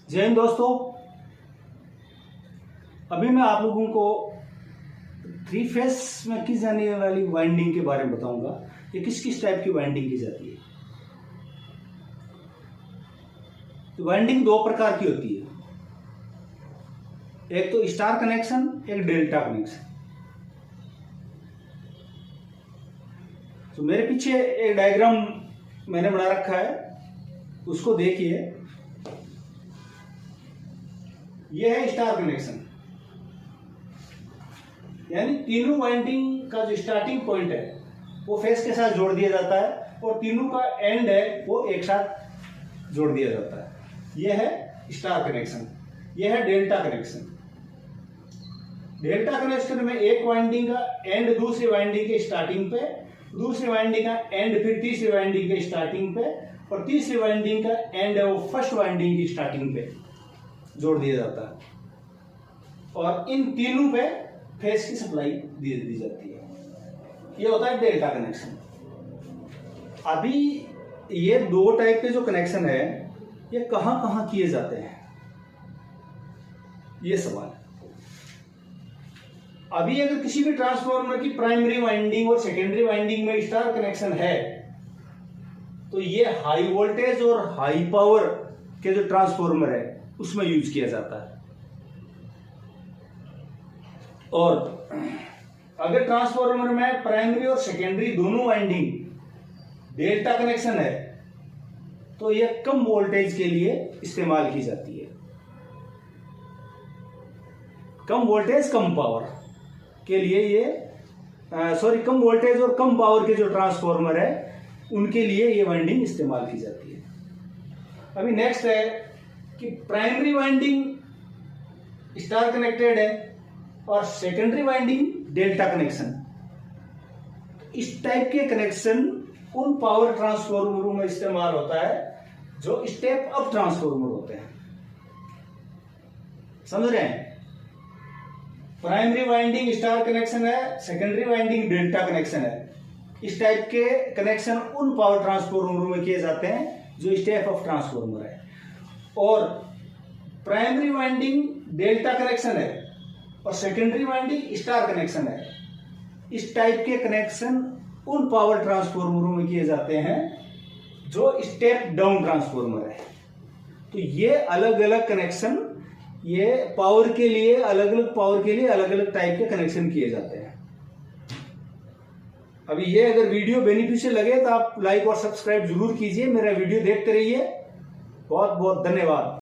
जय हिंद दोस्तों। अभी मैं आप लोगों को 3 फेस में की जाने वाली वाइंडिंग के बारे में बताऊंगा। ये किस किस टाइप की वाइंडिंग की जाती है। तो वाइंडिंग 2 प्रकार की होती है, एक तो स्टार कनेक्शन, एक डेल्टा कनेक्शन। तो मेरे पीछे एक डायग्राम मैंने बना रखा है, उसको देखिए। यह है स्टार कनेक्शन, यानी तीनों वाइंडिंग का जो स्टार्टिंग पॉइंट है वो फेस के साथ जोड़ दिया जाता है और तीनों का एंड है वो एक साथ जोड़ दिया जाता है। यह है स्टार कनेक्शन। यह है डेल्टा कनेक्शन। डेल्टा कनेक्शन में एक वाइंडिंग का एंड दूसरी वाइंडिंग के स्टार्टिंग पे, दूसरी वाइंडिंग का एंड फिर तीसरी वाइंडिंग के स्टार्टिंग पे, और तीसरी वाइंडिंग का एंड है वो फर्स्ट वाइंडिंग की स्टार्टिंग पे जोड़ दिया जाता है, और इन तीनों पे फेस की सप्लाई दी जाती है। ये होता है डेल्टा कनेक्शन। अभी ये 2 टाइप के जो कनेक्शन है ये कहां कहां किए जाते हैं, ये सवाल। अभी अगर किसी भी ट्रांसफार्मर की प्राइमरी वाइंडिंग और सेकेंडरी वाइंडिंग में स्टार कनेक्शन है तो ये हाई वोल्टेज और हाई पावर के जो ट्रांसफार्मर है उसमें यूज किया जाता है। और अगर ट्रांसफार्मर में प्राइमरी और सेकेंडरी दोनों वाइंडिंग डेल्टा कनेक्शन है तो यह कम वोल्टेज के लिए इस्तेमाल की जाती है। कम वोल्टेज कम पावर के लिए कम वोल्टेज और कम पावर के जो ट्रांसफार्मर है उनके लिए ये वाइंडिंग इस्तेमाल की जाती है। अभी नेक्स्ट है कि प्राइमरी वाइंडिंग स्टार कनेक्टेड है और सेकेंडरी वाइंडिंग डेल्टा कनेक्शन। इस टाइप के कनेक्शन उन पावर ट्रांसफार्मरों में इस्तेमाल होता है जो स्टेप अप ट्रांसफार्मर होते हैं। समझ रहे हैं? प्राइमरी वाइंडिंग स्टार कनेक्शन है, सेकेंडरी वाइंडिंग डेल्टा कनेक्शन है। इस टाइप के कनेक्शन उन पावर ट्रांसफार्मरों में किए जाते हैं जो स्टेप अप ट्रांसफार्मर है, और प्राइमरी वाइंडिंग डेल्टा कनेक्शन है और सेकेंडरी वाइंडिंग स्टार कनेक्शन है। इस टाइप के कनेक्शन उन पावर ट्रांसफार्मरों में किए जाते हैं जो स्टेप डाउन ट्रांसफार्मर है। तो ये अलग अलग कनेक्शन, ये पावर के लिए अलग अलग टाइप के कनेक्शन किए जाते हैं। अभी ये अगर वीडियो बेनिफिशियल लगे तो आप लाइक और सब्सक्राइब जरूर कीजिए। मेरा वीडियो देखते रहिए। बहुत बहुत धन्यवाद।